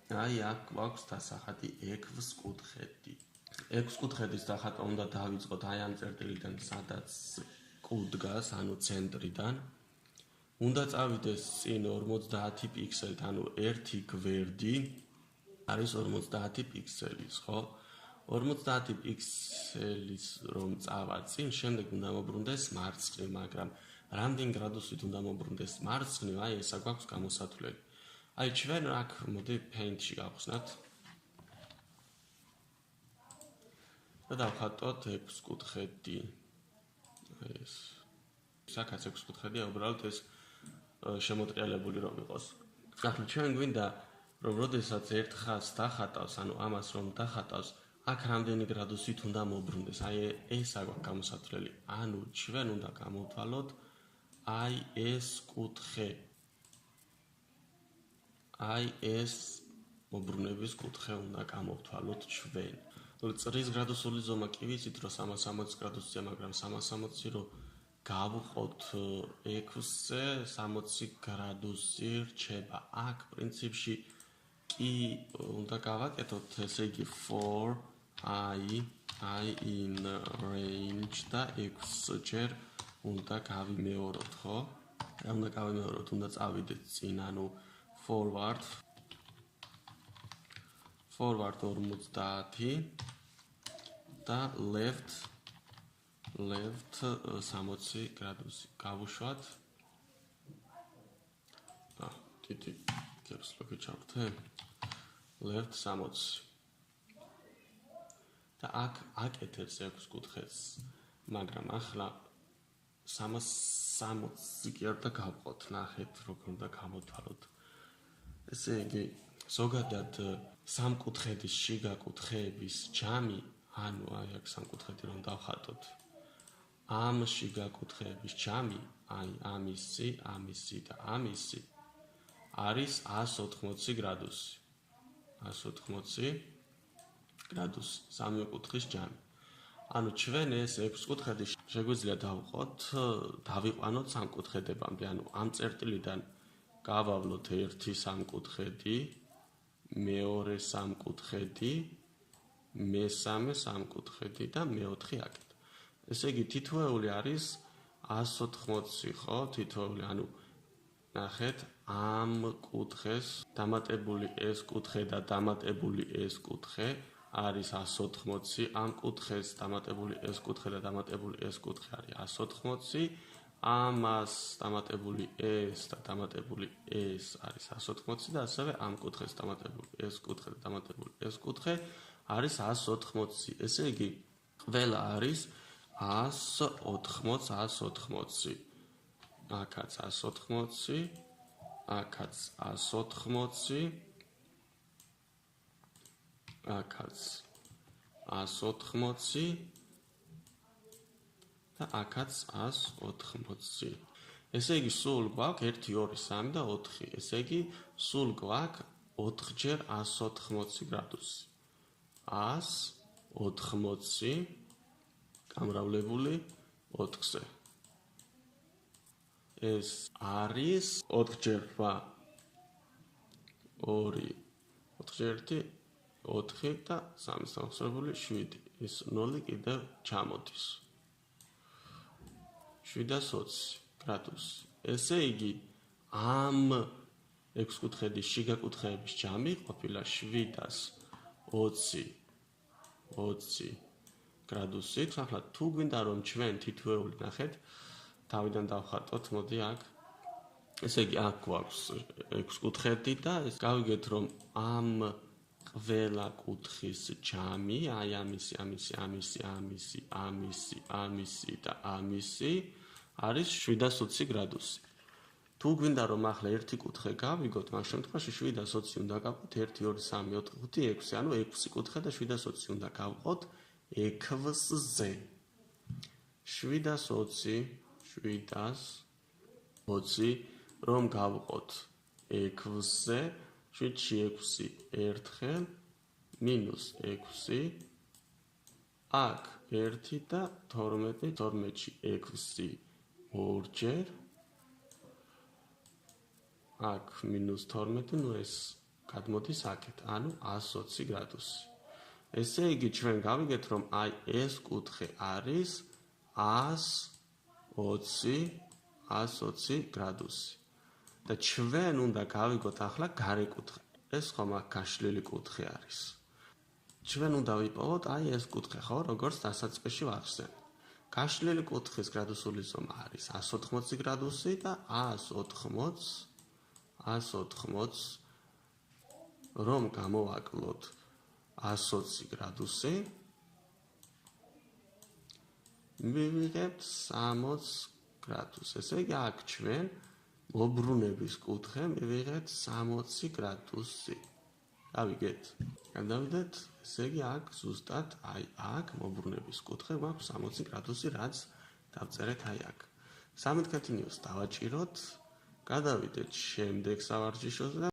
აი აქ გვაქვს დასახადი 6 კუთხედი. 6 კუთხედის დახატვა უნდა დავიწყოთ აი ამ წერტილიდან, სადაც q დგას, ანუ ცენტრიდან. უნდა წავიდეს წინ 50 პიქსელით, ანუ 1 გვერდი არის 50 პიქსელის, ხო? 50 პიქსელის რომ წავა წინ, შემდეგ უნდა მოbrunდეს მარცხნივ, მაგრამ რამდენ გრადუსით უნდა მოbrunდეს მარცხნივ, აი ესა გვაქვს გამოსათვლელი. აი ჩვენ აქ მოდი paint-ში გავხსნათ. და დავხატოთ 6 კუთხედი. ეს საკაც 6 კუთხედია, უბრალოდ ეს შემოტრიალებული რომ იყოს. ახლა ჩვენ გვინდა რომ როდესაც ერთ ხაზს დახატავს, ანუ ამას რომ დახატავს, აქ რამდენი გრადუსით უნდა მოbrunდეს. აი ეს აქვს გამოსათვლელი. ანუ ჩვენ უნდა გამოვთვალოთ აი ეს კუთხე. აი ეს მოbrunების კუთხე უნდა გამოვთვალოთ ჩვენ. წრის გრადუსული ზომა კი ვიცით რომ 360 გრადუსია, მაგრამ 360 რომ გავუყოთ 6-ზე 60 გრადუსი რჩება. აქ პრინციპში კი უნდა გავაკეთოთ, ესე იგი for I in range და 6-ჯერ უნდა გავიმეოროთ, ხო? რა უნდა გავიმეოროთ? უნდა წავიდეთ წინ, ანუ forward 50 და left 60 გრადუსი. გავუშვათ. დიდი caps lock-ი ჩავხდე. left 60. და აქ აკეთებს 6 კუთხედს, მაგრამ ახლა 360 კი არ და გავყოთ, ნახეთ როგორ უნდა გამოვთვალოთ. ესე იგი, ზოგადად 3 კუთხედის შიგა კუთხეების ჯამი, ანუ აი აქ 3 კუთხედი რომ დავხატოთ. ამ შიგა კუთხეების ჯამი, აი ამისი და ამისი არის 180 გრადუსი. 180 გრადუსი, სამივე კუთხის ჯამი. ანუ ჩვენ ეს 6 კუთხედი შეგვიძლია დავიყვანოთ 3 კუთხედებამდე, ანუ ამ წერტილიდან გავავლოთ ერთი 3 კუთხედი, მეორე 3 კუთხედი, მესამე 3 კუთხედი და მეოთხე აქეთ. ესე იგი თითოეული არის 180, ხო? თითოეული, ანუ ნახეთ, ამ კუთხეს დამატებული ეს კუთხე და დამატებული ეს კუთხე არის 180, ამ კუთხეს დამატებული ეს კუთხე და დამატებული ეს კუთხე არის 180, ამას დამატებული ეს და დამატებული ეს არის 180 და ასევე ამ კუთხეს დამატებული ეს კუთხე და დამატებული ეს კუთხე არის 180. ესე იგი, ყველა არის 180. აქაც 180, აქაც 180, აქაც 180 და აქაც 180. ესე იგი, სულ გვაქვს 1, 2, 3 და 4. ესე იგი, სულ გვაქვს 4-ჯერ 180 გრადუსი. 180 გამრავლებული 4-ზე. ეს არის 4-ჯერ 8, 2, 4-ჯერ 1, 4 და 3-ის დამახსოვრებული 7. ეს 0 კიდევ ჩამოდის. 720 გრადუსი. ესე იგი, ამ 6 კუთხედის შიგა კუთხეების ჯამი ყოფილა 720 გრადუსით. ახლა თუ გვინდა რომ ჩვენ თითოეული ნახეთ, თავიდან დავხატოთ, მოდი აქ. ესე იგი, აქ გვაქვს 6 კუთხედი და ეს გავიგეთ რომ ამ ყველა კუთხის ჯამი, აი ამისი და ამისი არის 720 გრადუსი. თუ გვინდა რომ ახლა ერთი კუთხე გავიგოთ, მაგ შემთხვევაში 720 უნდა გავყოთ 1, 2, 3, 4, 5, 6, ანუ 6 კუთხე და 720 უნდა გავყოთ 6-ზე. 720 რომ გავყოთ 6-ზე, 7-6 ერთხელ მინუს 6, აქ 1 და 12, 12-ში 6 ორჯერ, აქ მინუს 12, ნუ ეს გადმოდის აქეთ, ანუ 120 გრადუსი. ესე იგი ჩვენ გავიგეთ, რომ აი ეს კუთხე არის 120 გრადუსი. და ჩვენ უნდა გავიგოთ ახლა გარე კუთხე. ეს ხომ აქ გაშლილი კუთხე არის. ჩვენ უნდა ვიპოვოთ აი ეს კუთხე, ხო, როგორც დასაწყისში ვახსენეთ. გაშლილი კუთხის გრადუსული ზომა არის 180 გრადუსი და 180 რომ გამოვაკლოთ 120 გრადუსი მივიღებთ 60 გრადუსს. ესე იგი აქ ჩვენ მობრუნების კუთხე მივიღეთ 60 გრადუსი. გავიგეთ? გადავიდეთ, ესე იგი აქ ზუსტად აი აქ მობრუნების კუთხე გვაქვს 60 გრადუსი, რაც დავწერეთ აი აქ. სამეთქეთი ნიუს დავაჭიროთ, გადავიდეთ შემდეგ სავარჯიშოზე.